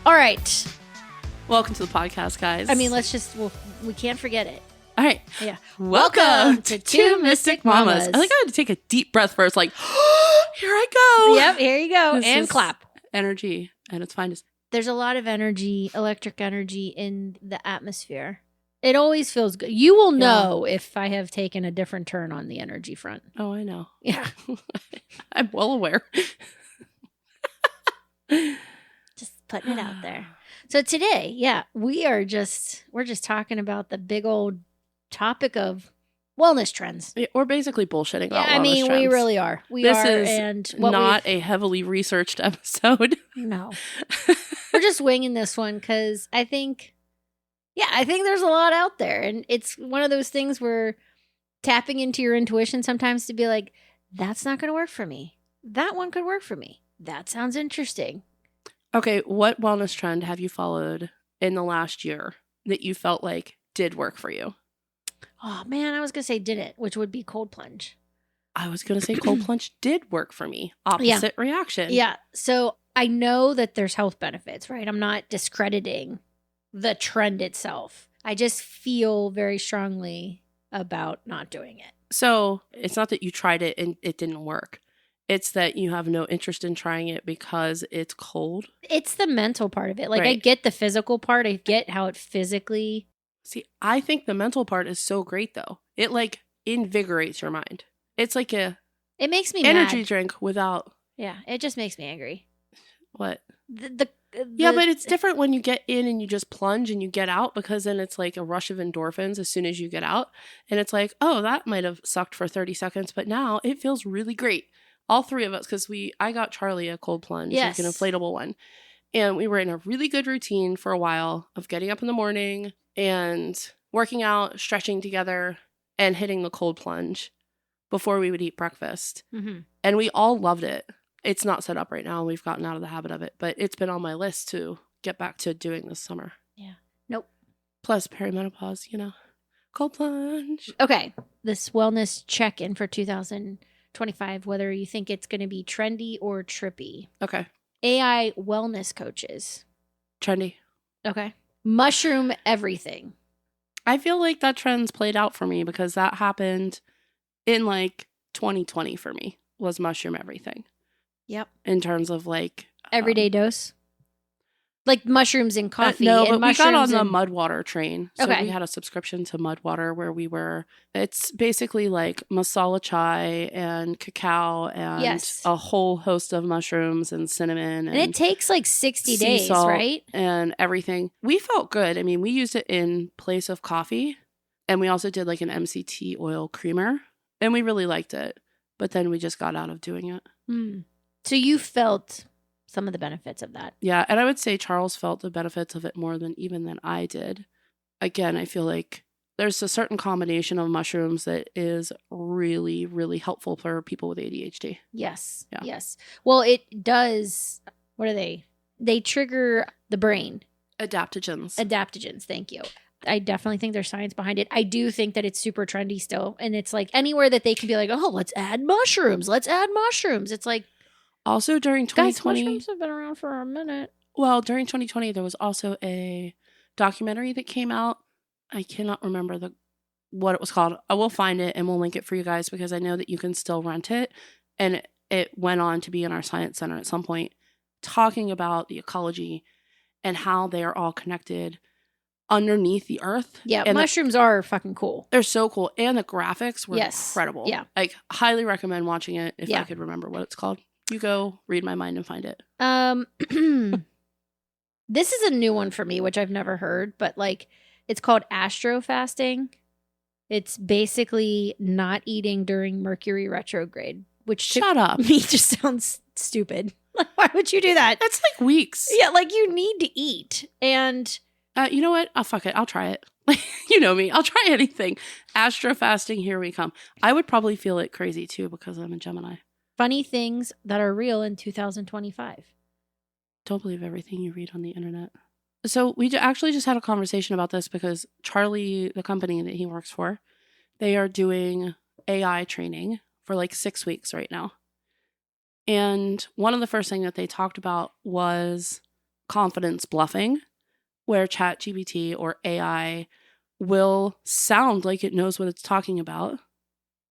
All right. Welcome to the podcast, guys. I mean, we can't forget it. All right. Yeah. Welcome to Two Mystic Mamas. I think I had to take a deep breath first, like, here I go. Yep, here you go. This And is clap. Energy at its finest. There's a lot of energy, electric energy in the atmosphere. It always feels good. You will know if I have taken a different turn on the energy front. Oh, I know. Yeah. I'm well aware. Just putting it out there. So today, we're just talking about the big old topic of wellness trends. We're basically bullshitting about wellness we trends. really are. This is not a heavily researched episode. No. We're just winging this one because I think there's a lot out there. And it's one of those things where tapping into your intuition sometimes to be like, that's not going to work for me. That one could work for me. That sounds interesting. Okay, what wellness trend have you followed in the last year that you felt like did work for you? Oh, man, I was going to say didn't, which would be cold plunge. I was going to say cold plunge did work for me. Opposite reaction. Yeah. So I know that there's health benefits, right? I'm not discrediting the trend itself. I just feel very strongly about not doing it. So it's not that you tried it and it didn't work. It's that you have no interest in trying it because it's cold. It's the mental part of it. Like, Right. I get the physical part. I get how it physically... See, I think the mental part is so great, though. It, like, invigorates your mind. It's like It makes me energy mad. drink without... Yeah, it just makes me angry. What? Yeah, but it's different when you get in and you just plunge and you get out, because then it's like a rush of endorphins as soon as you get out. And it's like, oh, that might have sucked for 30 seconds, but now it feels really great. All three of us, because I got Charlie a cold plunge, Yes. like an inflatable one. And we were in a really good routine for a while of getting up in the morning and working out, stretching together, and hitting the cold plunge before we would eat breakfast. Mm-hmm. And we all loved it. It's not set up right now. We've gotten out of the habit of it, but it's been on my list to get back to doing this summer. Yeah. Nope. Plus perimenopause, cold plunge. Okay. This wellness check-in for 2025, whether you think it's going to be trendy or trippy. Okay. AI wellness coaches. Trendy. Okay. Mushroom everything. I feel like that trend's played out for me because that happened in like 2020 for me, was mushroom everything. Yep. In terms of like... Everyday dose? Like mushrooms in coffee. No, and but we got on the and... Mudwater train. So okay. we had a subscription to Mudwater where it's basically like masala chai and cacao and a whole host of mushrooms and cinnamon. And it takes like 60 days, salt right? And everything. We felt good. I mean, we used it in place of coffee. And we also did like an MCT oil creamer. And we really liked it. But then we just got out of doing it. Mm. So you felt some of the benefits of that. Yeah, and I would say Charles felt the benefits of it more than I did. Again, I feel like there's a certain combination of mushrooms that is really, really helpful for people with ADHD. Yes. Yeah. Yes. Well, it does. What are they? They trigger the brain. Adaptogens. Thank you. I definitely think there's science behind it. I do think that it's super trendy still. And it's like anywhere that they can be like, oh, let's add mushrooms. It's like. Also during 2020. Guys, mushrooms have been around for a minute. Well, during 2020, there was also a documentary that came out. I cannot remember what it was called. I will find it and we'll link it for you guys because I know that you can still rent it. And it went on to be in our science center at some point, talking about the ecology and how they are all connected underneath the earth. Yeah, and mushrooms are fucking cool. They're so cool. And the graphics were incredible. Yeah. Like, highly recommend watching it if I could remember what it's called. You go read my mind and find it. This is a new one for me, which I've never heard, but like it's called astro-fasting. It's basically not eating during Mercury retrograde, which Shut up. Me just sounds stupid. Like, why would you do that? That's like weeks. Yeah, like you need to eat. And you know what? Oh, fuck it. I'll try it. You know me. I'll try anything. Astro-fasting, here we come. I would probably feel it crazy too because I'm a Gemini. Funny things that are real in 2025. Don't believe everything you read on the internet. So we actually just had a conversation about this because Charlie, the company that he works for, they are doing AI training for like 6 weeks right now. And one of the first things that they talked about was confidence bluffing, where ChatGPT or AI will sound like it knows what it's talking about,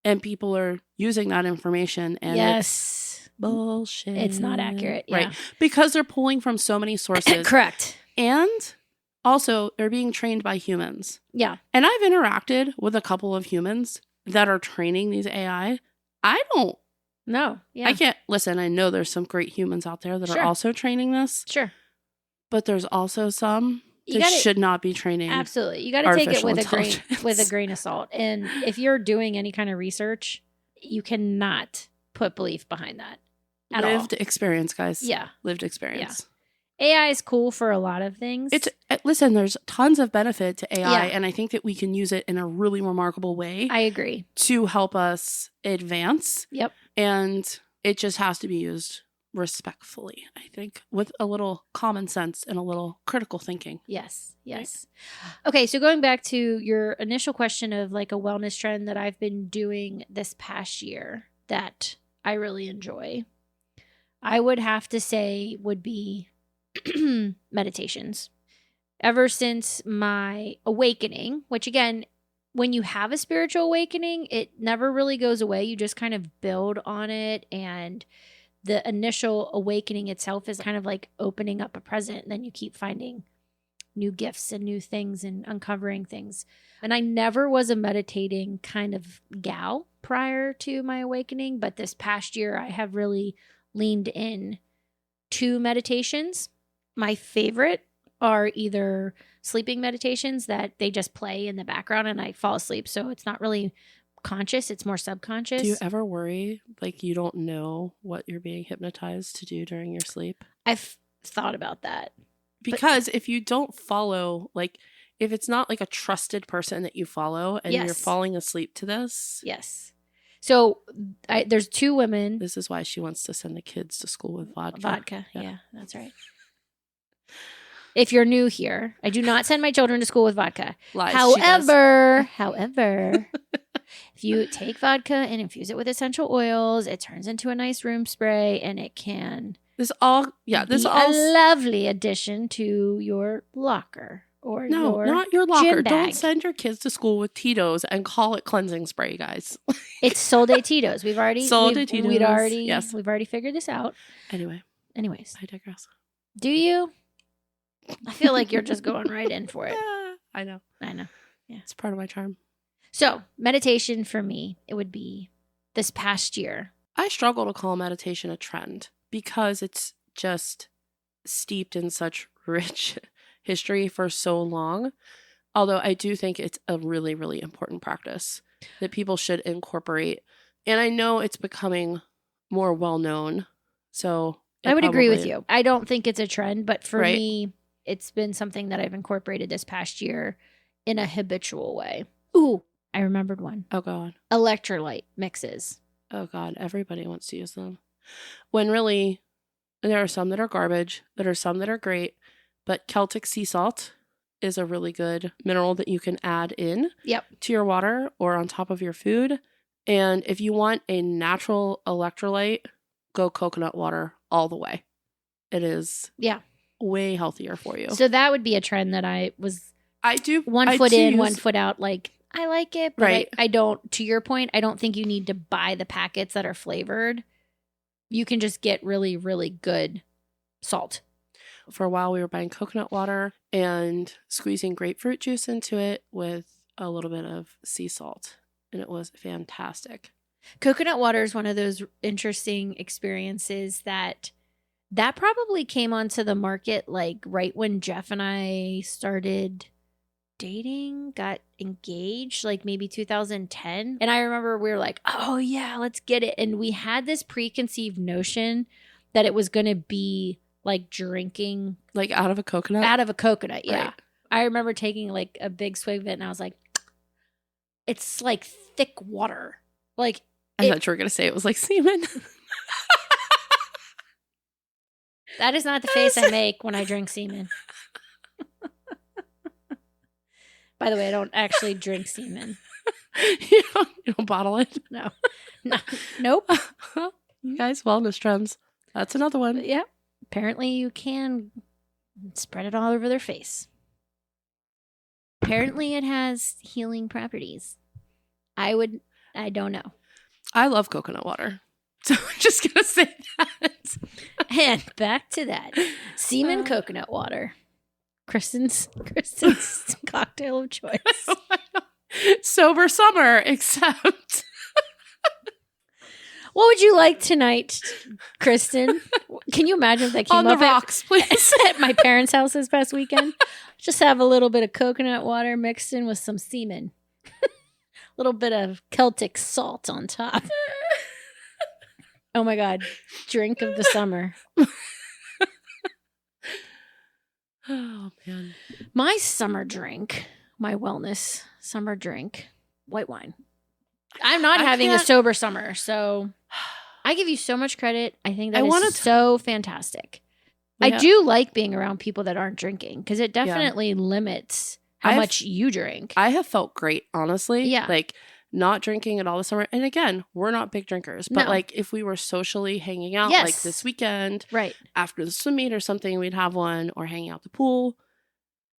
and people are using that information and it's bullshit. It's not accurate. Yeah. Right. Because they're pulling from so many sources. Correct. And also they're being trained by humans. Yeah. And I've interacted with a couple of humans that are training these AI. I don't. No. Yeah. I can't. Listen, I know there's some great humans out there that are also training this. Sure. But there's also some that should not be training. Absolutely. You got to take it with a grain of salt. And if you're doing any kind of research, you cannot put belief behind that at all. Lived experience, guys. Yeah. Lived experience. Yeah. AI is cool for a lot of things. Listen, there's tons of benefit to AI, and I think that we can use it in a really remarkable way. I agree. To help us advance. Yep. And it just has to be used respectfully, I think, with a little common sense and a little critical thinking. Yes. Yes. Right. Okay. So going back to your initial question of like a wellness trend that I've been doing this past year that I really enjoy, I would have to say would be meditations. Ever since my awakening, which again, when you have a spiritual awakening, it never really goes away. You just kind of build on it, and the initial awakening itself is kind of like opening up a present, and then you keep finding new gifts and new things and uncovering things. And I never was a meditating kind of gal prior to my awakening, but this past year I have really leaned in to meditations. My favorite are either sleeping meditations that they just play in the background and I fall asleep. So it's not really conscious, it's more subconscious. Do you ever worry like you don't know what you're being hypnotized to do during your sleep? I've thought about that. Because if you don't follow, like if it's not like a trusted person that you follow and you're falling asleep to this. Yes. So there's two women. This is why she wants to send the kids to school with vodka. Vodka. Yeah, that's right. If you're new here, I do not send my children to school with vodka. Lies, however, if you take vodka and infuse it with essential oils, it turns into a nice room spray, and it can be a lovely addition to your locker or not your locker. Gym bag. Don't send your kids to school with Tito's and call it cleansing spray, guys. It's Sol de Tito's. We've already Yes. We've already figured this out. Anyways, I digress. Do you? I feel like you're just going right in for it. I know. Yeah. It's part of my charm. So, meditation for me, it would be this past year. I struggle to call meditation a trend because it's just steeped in such rich history for so long. Although I do think it's a really, really important practice that people should incorporate. And I know it's becoming more well-known. So I would agree with you. I don't think it's a trend, but for me, it's been something that I've incorporated this past year in a habitual way. Ooh, I remembered one. Oh, God. Electrolyte mixes. Oh, God. Everybody wants to use them. When really, there are some that are garbage. There are some that are great. But Celtic sea salt is a really good mineral that you can add in to your water or on top of your food. And if you want a natural electrolyte, go coconut water all the way. It is way healthier for you. So that would be a trend that I do one foot in, 1 foot out. Like, I like it, but I don't, to your point, I don't think you need to buy the packets that are flavored. You can just get really, really good salt. For a while, we were buying coconut water and squeezing grapefruit juice into it with a little bit of sea salt. And it was fantastic. Coconut water is one of those interesting experiences that probably came onto the market like right when Jeff and I started dating, got engaged, like maybe 2010. And I remember we were like, oh yeah, let's get it. And we had this preconceived notion that it was going to be like drinking. Like out of a coconut? Out of a coconut, yeah. Right. I remember taking like a big swig of it and I was like, it's like thick water. Like I thought you were going to say it was like semen. That is not the face I make when I drink semen. By the way, I don't actually drink semen. You don't bottle it? No. Nope. You guys, wellness trends. That's another one. Yeah. Apparently you can and spread it all over their face. Apparently it has healing properties. I don't know. I love coconut water. So I'm just going to say that. And back to that. Semen coconut water. Krystyn's cocktail of choice. Sober summer, except... What would you like tonight, Krystyn? Can you imagine if that came on up the rocks, please? at my parents' house this past weekend? Just have a little bit of coconut water mixed in with some semen. A little bit of Celtic salt on top. Oh my God. Drink of the summer. Oh, man. My summer drink, my wellness summer drink, white wine. I'm not having a sober summer, so I give you so much credit. I think that is so fantastic. Yeah. I do like being around people that aren't drinking because it definitely limits how much you drink. I have felt great, honestly. Yeah. Like, not drinking at all this summer. And again, we're not big drinkers. But, like, if we were socially hanging out, like this weekend, right, after the swim meet or something, we'd have one, or hanging out at the pool.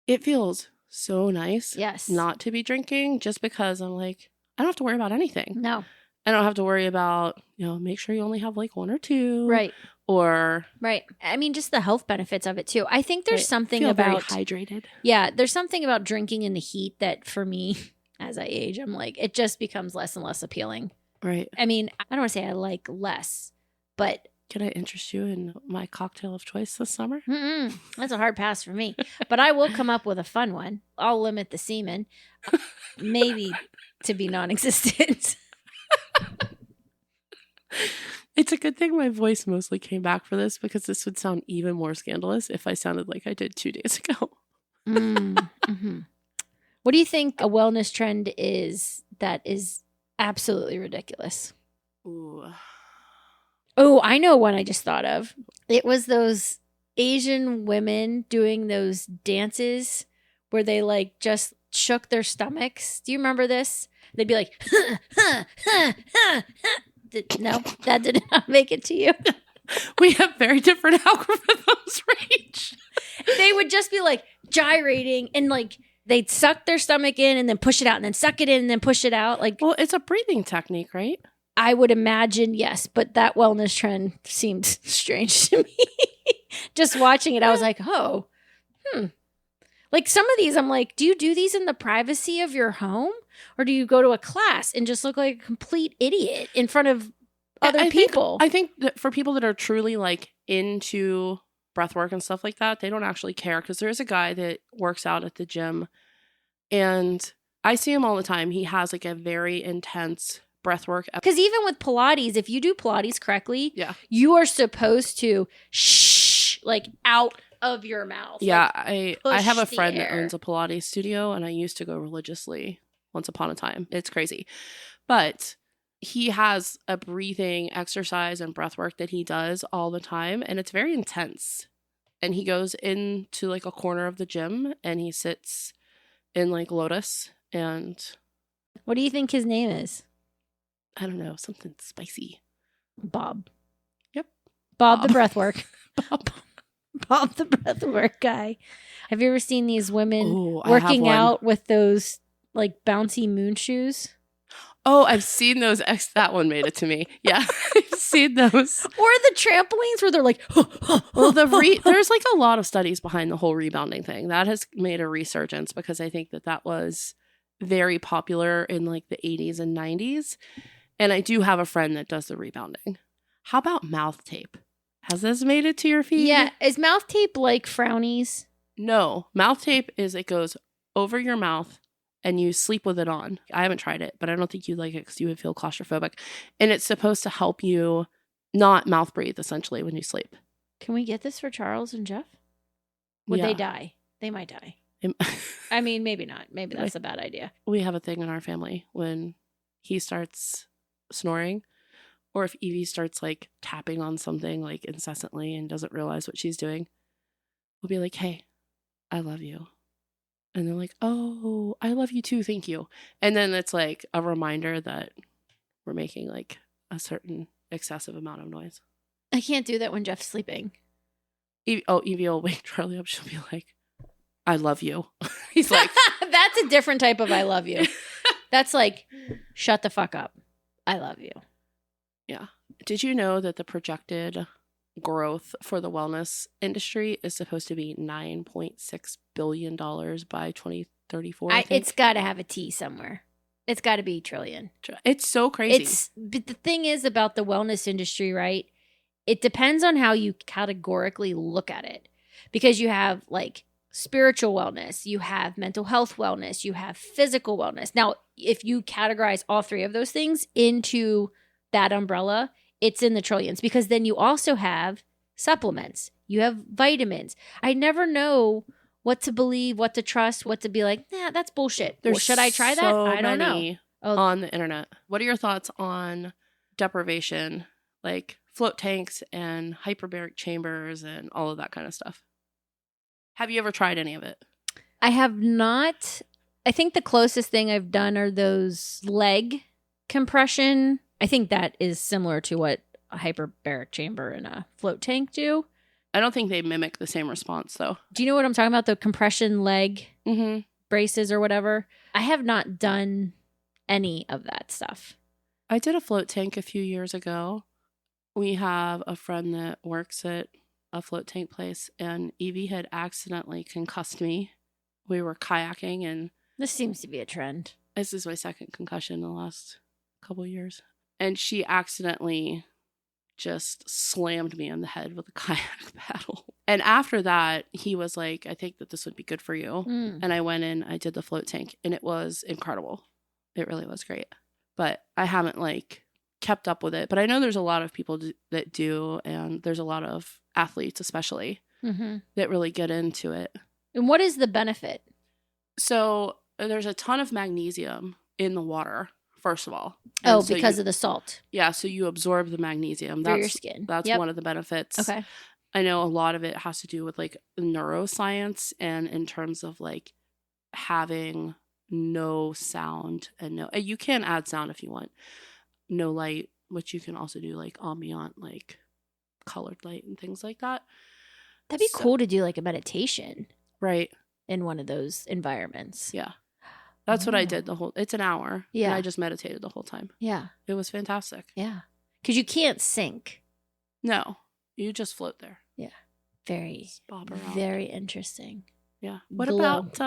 It feels so nice not to be drinking just because I'm like, I don't have to worry about anything. No. I don't have to worry about, make sure you only have like one or two. Right. Or. Right. I mean, just the health benefits of it too. I think there's something feel about. Very hydrated. Yeah. There's something about drinking in the heat that for me, as I age, I'm like, it just becomes less and less appealing. Right. I mean, I don't want to say I like less, but. Can I interest you in my cocktail of choice this summer? That's a hard pass for me. But I will come up with a fun one. I'll limit the semen. Maybe to be non-existent. It's a good thing my voice mostly came back for this because this would sound even more scandalous if I sounded like I did 2 days ago. Mm-hmm. What do you think a wellness trend is that is absolutely ridiculous? Ooh. Oh, I know one I just thought of. It was those Asian women doing those dances where they like just shook their stomachs. Do you remember this? They'd be like, no, that did not make it to you. We have very different algorithms, Rach. They would just be like gyrating and like they'd suck their stomach in and then push it out and then suck it in and then push it out. Like, well, it's a breathing technique, right? I would imagine, yes, but that wellness trend seemed strange to me. Just watching it, I was like, oh, Like some of these, I'm like, do you do these in the privacy of your home? Or do you go to a class and just look like a complete idiot in front of other people? I think that for people that are truly like into breath work and stuff like that, they don't actually care. Because there's a guy that works out at the gym and I see him all the time. He has like a very intense breath work. Because even with Pilates, if you do Pilates correctly, you are supposed to shh, like out of your mouth. Yeah, like, I have a friend that owns a Pilates studio and I used to go religiously once upon a time. It's crazy. But he has a breathing exercise and breath work that he does all the time and it's very intense. And he goes into like a corner of the gym and he sits in like lotus and... What do you think his name is? I don't know, something spicy. Bob. Yep. Bob the breathwork. Bob the breathwork guy. Have you ever seen these women working out with those like bouncy moon shoes? Oh, I've seen those. That one made it to me. Yeah, I've seen those. Or the trampolines where they're like, well, there's like a lot of studies behind the whole rebounding thing. That has made a resurgence because I think that was very popular in like the 80s and 90s. And I do have a friend that does the rebounding. How about mouth tape? Has this made it to your feed? Yeah. Is mouth tape like frownies? No. Mouth tape is it goes over your mouth and you sleep with it on. I haven't tried it, but I don't think you'd like it because you would feel claustrophobic. And it's supposed to help you not mouth breathe, essentially, when you sleep. Can we get this for Charles and Jeff? Would they die? They might die. I mean, maybe not. Maybe that's a bad idea. We have a thing in our family when he starts snoring or if Evie starts like tapping on something like incessantly and doesn't realize what she's doing, we'll be like, hey, I love you. And they're like, oh, I love you too. Thank you. And then it's like a reminder that we're making like a certain excessive amount of noise. I can't do that when Jeff's sleeping. Evie will wake Charlie up. She'll be like, I love you. He's like, that's a different type of I love you. That's like, shut the fuck up. I love you. Yeah. Did you know that the projected growth for the wellness industry is supposed to be $9.6 billion by 2034? It's got to have a T somewhere. It's got to be trillion. It's so crazy. But the thing is about the wellness industry, right? It depends on how you categorically look at it. Because you have like spiritual wellness, you have mental health wellness, you have physical wellness. Now, if you categorize all three of those things into that umbrella, it's in the trillions, because then you also have supplements, you have vitamins. I never know what to believe, what to trust, what to be like, nah, that's bullshit. Well, should I try that? I don't know. On the internet. What are your thoughts on deprivation, like float tanks and hyperbaric chambers and all of that kind of stuff? Have you ever tried any of it? I have not. I think the closest thing I've done are those leg compression. I think that is similar to what a hyperbaric chamber and a float tank do. I don't think they mimic the same response, though. Do you know what I'm talking about? The compression leg braces or whatever? I have not done any of that stuff. I did a float tank a few years ago. We have a friend that works at a float tank place, and Evie had accidentally concussed me. We were kayaking, and this seems to be a trend. This is my second concussion in the last couple of years. And she accidentally just slammed me on the head with a kayak paddle. And after that, he was like, I think that this would be good for you. And I went in, I did the float tank, and it was incredible. It really was great. But I haven't like kept up with it. But I know there's a lot of people that do, and there's a lot of athletes especially that really get into it. And what is the benefit? So there's a ton of magnesium in the water, first of all. And because of the salt. Yeah, so you absorb the magnesium. Through your skin. That's one of the benefits. Okay. I know a lot of it has to do with like neuroscience, and in terms of like having no sound and you can add sound if you want. No light, which you can also do like ambient, like colored light and things like that. That'd be cool to do like a meditation. Right. In one of those environments. Yeah. That's what I did it's an hour. Yeah. And I just meditated the whole time. Yeah. It was fantastic. Yeah. Because you can't sink. No. You just float there. Yeah. Very, bob around. Very interesting. Yeah. What about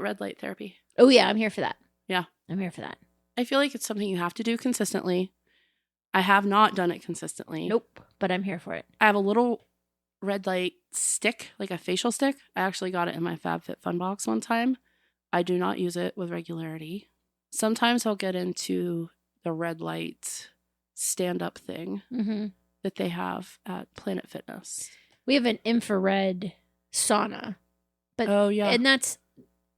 red light therapy? Oh, yeah. I'm here for that. Yeah. I'm here for that. I feel like it's something you have to do consistently. I have not done it consistently. Nope. But I'm here for it. I have a little red light stick, like a facial stick. I actually got it in my FabFitFun box one time. I do not use it with regularity. Sometimes I'll get into the red light stand-up thing that they have at Planet Fitness. We have an infrared sauna. But, and that's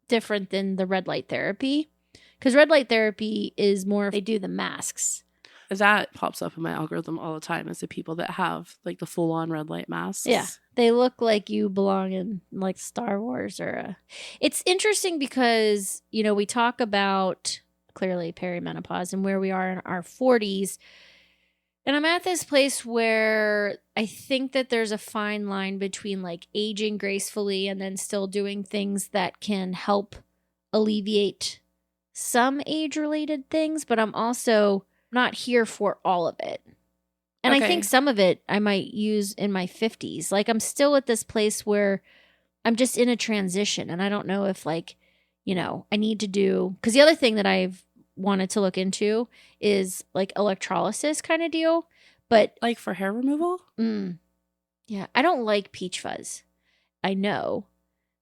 different than the red light therapy. Because red light therapy is more, they do the masks. That pops up in my algorithm all the time as the people that have like the full-on red light masks. Yeah. They look like you belong in like Star Wars It's interesting because, we talk about clearly perimenopause and where we are in our 40s. And I'm at this place where I think that there's a fine line between like aging gracefully and then still doing things that can help alleviate some age-related things, but I'm also not here for all of it. And I think some of it I might use in my 50s. Like I'm still at this place where I'm just in a transition, and I don't know if like, I need to do, because the other thing that I've wanted to look into is like electrolysis kind of deal, but like for hair removal? Yeah, I don't like peach fuzz. I know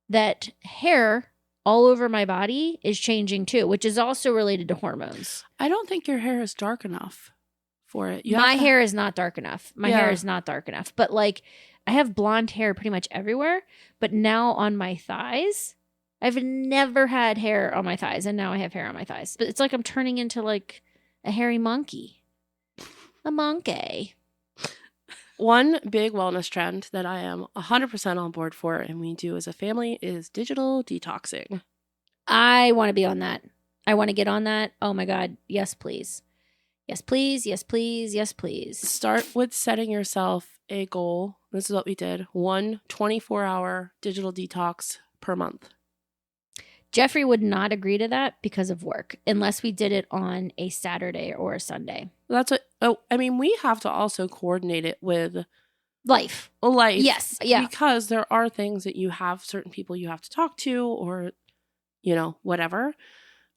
that hair all over my body is changing too, which is also related to hormones. I don't think your hair is dark enough for it. My hair is not dark enough. My hair is not dark enough. But like I have blonde hair pretty much everywhere, but now on my thighs, I've never had hair on my thighs, and now I have hair on my thighs. But it's like I'm turning into like a hairy monkey. A monkey. One big wellness trend that I am 100% on board for, and we do as a family, is digital detoxing. I want to be on that. I want to get on that. Oh my God. Yes, please. Yes, please. Yes, please. Yes, please. Start with setting yourself a goal. This is what we did. 1 24-hour digital detox per month. Jeffrey would not agree to that because of work, unless we did it on a Saturday or a Sunday. That's what, I mean, we have to also coordinate it with life. Yes. Yeah. Because there are things that you have, certain people you have to talk to or, whatever.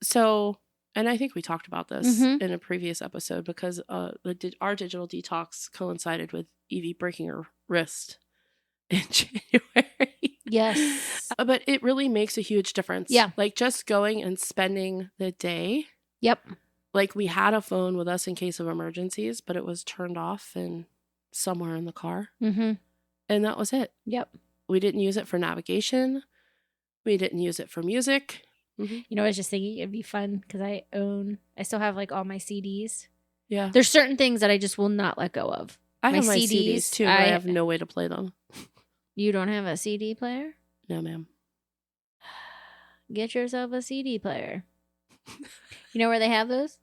So, and I think we talked about this in a previous episode because our digital detox coincided with Evie breaking her wrist in January. Yes. But it really makes a huge difference. Yeah. Like just going and spending the day. Yep. Like we had a phone with us in case of emergencies, but it was turned off and somewhere in the car. Mm-hmm. And that was it. Yep. We didn't use it for navigation. We didn't use it for music. Mm-hmm. You know, I was just thinking it'd be fun because I still have like all my CDs. Yeah. There's certain things that I just will not let go of. I have my CDs too, but I have no way to play them. You don't have a CD player? No, ma'am. Get yourself a CD player. You know where they have those?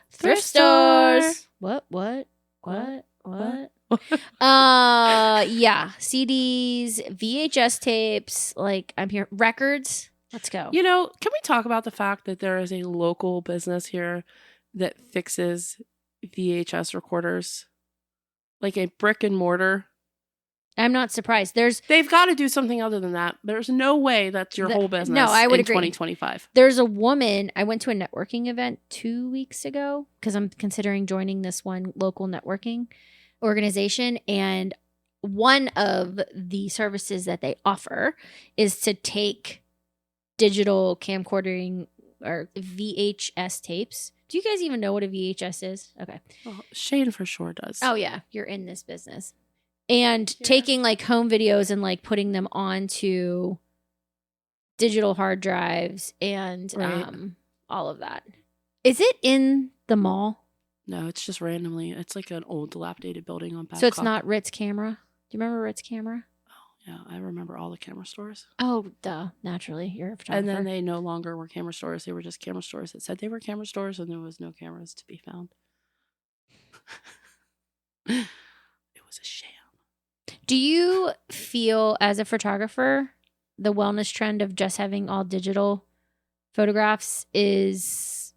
Thrift stores. What? Yeah. CDs, VHS tapes, like I'm here. Records. Let's go. Can we talk about the fact that there is a local business here that fixes VHS recorders? Like a brick and mortar. I'm not surprised. They've got to do something other than that. There's no way that's your whole business. No, I would agree. 2025. There's a woman. I went to a networking event 2 weeks ago because I'm considering joining this one local networking organization. And one of the services that they offer is to take digital camcordering or VHS tapes. Do you guys even know what a VHS is? Okay. Well, Shane for sure does. Oh, yeah. You're in this business. And taking like home videos and like putting them onto digital hard drives and all of that. Is it in the mall? No, it's just randomly. It's like an old dilapidated building on Babcock. So it's not Ritz Camera? Do you remember Ritz Camera? Oh, yeah. I remember all the camera stores. Oh, duh. Naturally. You're a photographer. And then they no longer were camera stores. They were just camera stores that said they were camera stores and there was no cameras to be found. It was a shame. Do you feel, as a photographer, the wellness trend of just having all digital photographs is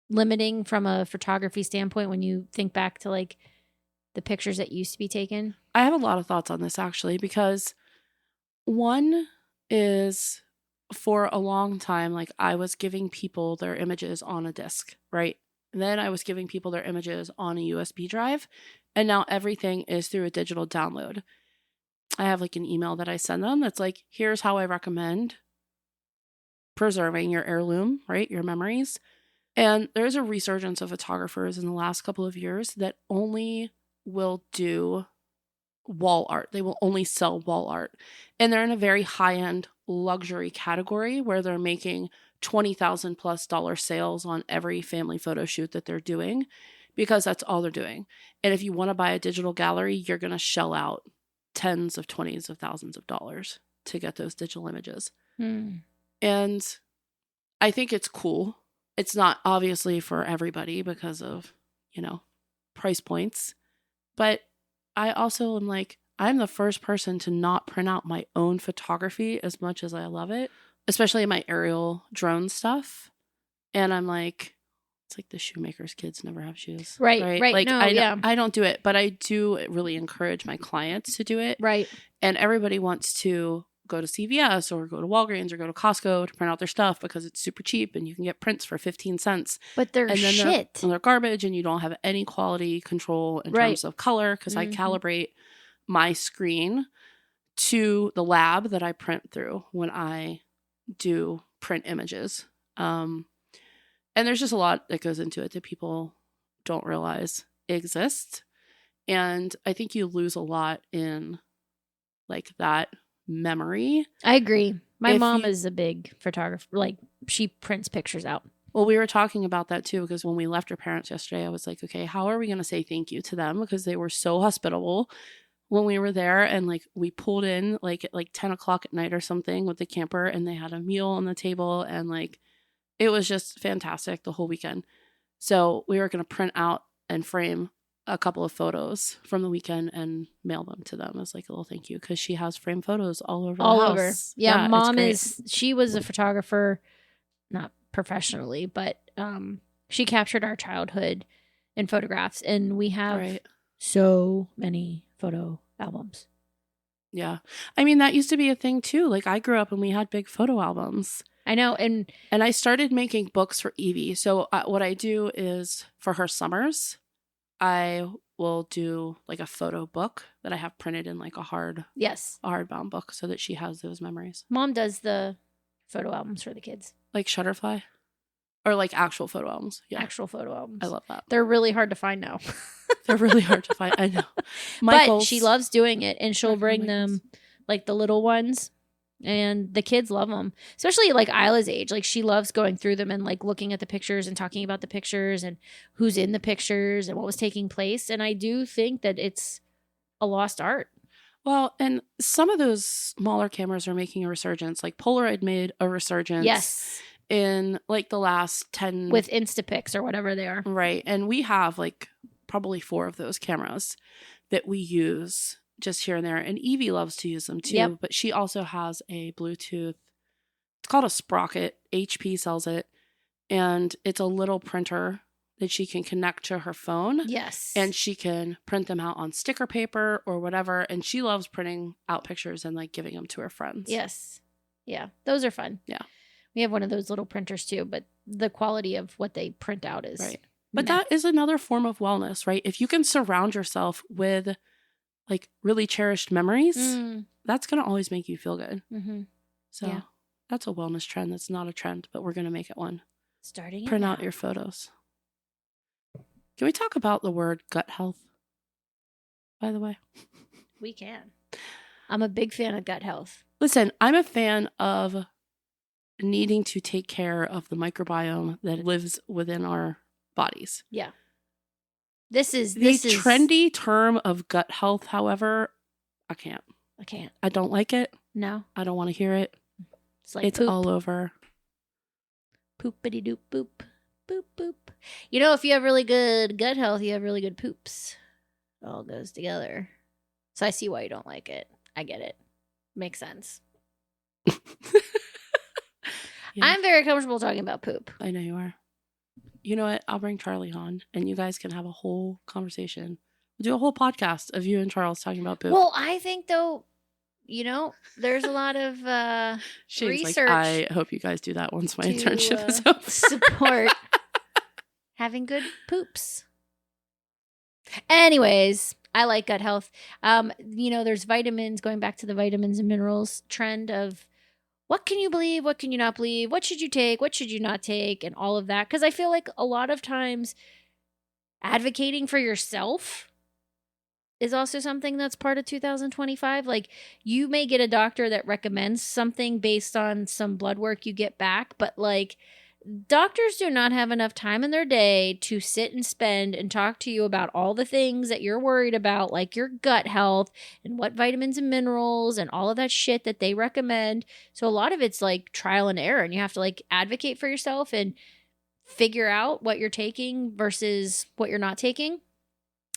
limiting from a photography standpoint when you think back to like the pictures that used to be taken? I have a lot of thoughts on this actually, because one is for a long time, like I was giving people their images on a disc, right? And then I was giving people their images on a USB drive. And now everything is through a digital download. I have like an email that I send them that's like, here's how I recommend preserving your heirloom, right? Your memories. And there's a resurgence of photographers in the last couple of years that only will do wall art. They will only sell wall art. And they're in a very high-end luxury category where they're making $20,000+ sales on every family photo shoot that they're doing, because that's all they're doing. And if you want to buy a digital gallery, you're going to shell out tens of twenties of thousands of dollars to get those digital images. And I think it's cool. It's not obviously for everybody because of, price points. But I also am like, I'm the first person to not print out my own photography as much as I love it, especially my aerial drone stuff. And I'm like, it's like the shoemaker's kids never have shoes. Right. Like no, I don't do it, but I do really encourage my clients to do it. Right. And everybody wants to go to CVS or go to Walgreens or go to Costco to print out their stuff because it's super cheap and you can get prints for 15 cents. But they're shit. They're garbage and you don't have any quality control in terms of color, because I calibrate my screen to the lab that I print through when I do print images. And there's just a lot that goes into it that people don't realize exists. And I think you lose a lot in like that memory. I agree. My mom is a big photographer. Like she prints pictures out. Well, we were talking about that too, because when we left her parents yesterday, I was like, okay, how are we going to say thank you to them? Because they were so hospitable when we were there. And like we pulled in like at like 10 o'clock at night or something with the camper, and they had a meal on the table, and like it was just fantastic the whole weekend. So we were going to print out and frame a couple of photos from the weekend and mail them to them as like a little thank you, because she has framed photos all over the house. Yeah, Mom it's she was a photographer, not professionally, but she captured our childhood in photographs, and we have so many photo albums. Yeah. I mean, that used to be a thing too. Like I grew up and we had big photo albums. I know. And I started making books for Evie. So what I do is for her summers, I will do like a photo book that I have printed in like a hardbound book so that she has those memories. Mom does the photo albums for the kids. Like Shutterfly? Or like actual photo albums. Yeah. Actual photo albums. I love that. They're really hard to find now. They're really hard to find. I know. But she loves doing it, and she'll bring them, like the little ones, and the kids love them. Especially like Isla's age. Like she loves going through them and like looking at the pictures and talking about the pictures and who's in the pictures and what was taking place. And I do think that it's a lost art. Well, and some of those smaller cameras are making a resurgence. Like Polaroid made a resurgence. Yes. In like the last 10 with Instapics or whatever they are. Right. And we have like probably 4 of those cameras that we use just here and there. And Evie loves to use them too. Yep. But she also has a Bluetooth. It's called a Sprocket. HP sells it. And it's a little printer that she can connect to her phone. Yes. And she can print them out on sticker paper or whatever. And she loves printing out pictures and like giving them to her friends. Yes. Yeah. Those are fun. Yeah. We have one of those little printers too, but the quality of what they print out is right. But that is another form of wellness, right? If you can surround yourself with like really cherished memories, that's going to always make you feel good. Mm-hmm. So that's a wellness trend. That's not a trend, but we're going to make it one. Starting print out your photos. Can we talk about the word gut health, by the way? We can. I'm a big fan of gut health. Listen, I'm a fan of needing to take care of the microbiome that lives within our bodies. Yeah. This is trendy term of gut health, however, I can't. I don't like it. No. I don't want to hear it. It's like it's all over. Poopity doop boop. Boop boop. You know, if you have really good gut health, you have really good poops. It all goes together. So I see why you don't like it. I get it. Makes sense. Yeah. I'm very comfortable talking about poop. I know you are. You know what? I'll bring Charlie on and you guys can have a whole conversation. We'll do a whole podcast of you and Charles talking about poop. Well, I think though, you know, there's a lot of research. Like, I hope you guys do that once my internship is over. Support having good poops. Anyways, I like gut health. You know, there's vitamins, going back to the vitamins and minerals trend of what can you believe? What can you not believe? What should you take? What should you not take? And all of that. Because I feel like a lot of times advocating for yourself is also something that's part of 2025. Like you may get a doctor that recommends something based on some blood work you get back. But like doctors do not have enough time in their day to sit and spend and talk to you about all the things that you're worried about, like your gut health and what vitamins and minerals and all of that shit that they recommend. So a lot of it's like trial and error, and you have to like advocate for yourself and figure out what you're taking versus what you're not taking.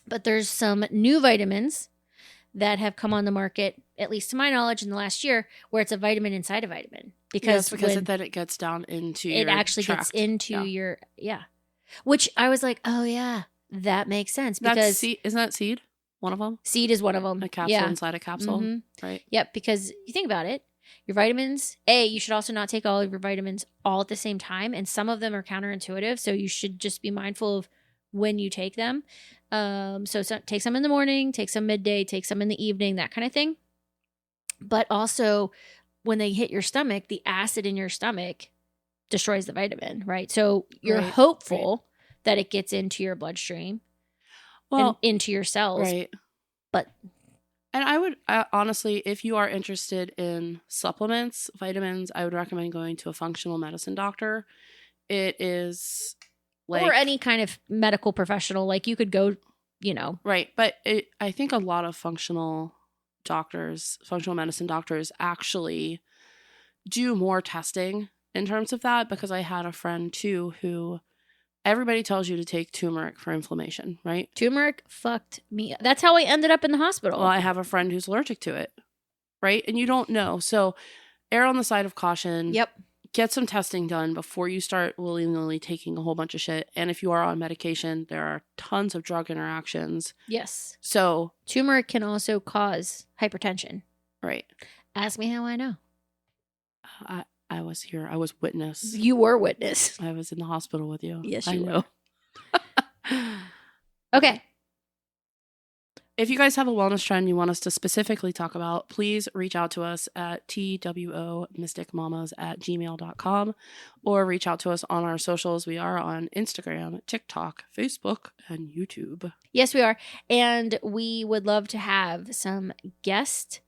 But there's some new vitamins that have come on the market, at least to my knowledge, in the last year, where it's a vitamin inside a vitamin. Because then it gets down into your actually tract. Gets into your which I was like, oh yeah, that makes sense because isn't that seed one of them? Seed is one of them. A capsule inside a capsule, right? Yep. Because you think about it, your vitamins. You should also not take all of your vitamins all at the same time, and some of them are counterintuitive, so you should just be mindful of when you take them. So take some in the morning, take some midday, take some in the evening, that kind of thing. But also, when they hit your stomach, the acid in your stomach destroys the vitamin, right? So you're hopeful that it gets into your bloodstream, and into your cells. Right. And I would honestly, if you are interested in supplements, vitamins, I would recommend going to a functional medicine doctor. It is like, or any kind of medical professional. Like you could go, you know. Right. But I think a lot of functional medicine doctors actually do more testing in terms of that, because I had a friend too who everybody tells you to take turmeric for inflammation, right? Turmeric fucked me. That's how I ended up in the hospital. Well, I have a friend who's allergic to it, right? And you don't know. So err on the side of caution. Yep. Get some testing done before you start willy-nilly taking a whole bunch of shit. And if you are on medication, there are tons of drug interactions. Yes. So turmeric can also cause hypertension. Right. Ask me how I know. I was here. I was witness. You were witness. I was in the hospital with you. Yes, I you know. Okay. If you guys have a wellness trend you want us to specifically talk about, please reach out to us at twomysticmamas@gmail.com or reach out to us on our socials. We are on Instagram, TikTok, Facebook, and YouTube. Yes, we are. And we would love to have some guest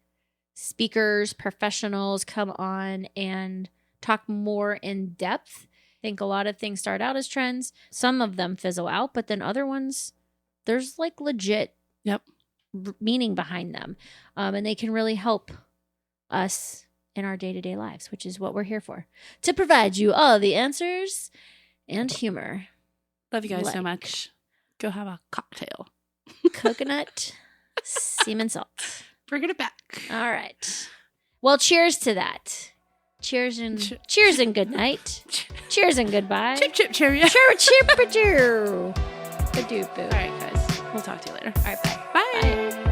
speakers, professionals come on and talk more in depth. I think a lot of things start out as trends. Some of them fizzle out, but then other ones, there's like legit meaning behind them. And they can really help us in our day-to-day lives, which is what we're here for. To provide you all the answers and humor. Love you guys so much. Go have a cocktail. Coconut, semen salt. Bringing it back. All right. Well, cheers to that. Cheers and good night. Cheers and goodbye. Chip, chip, cheerio. Cheer, cheer, cheer. All All right, guys. We'll talk to you later. All right, bye. Bye.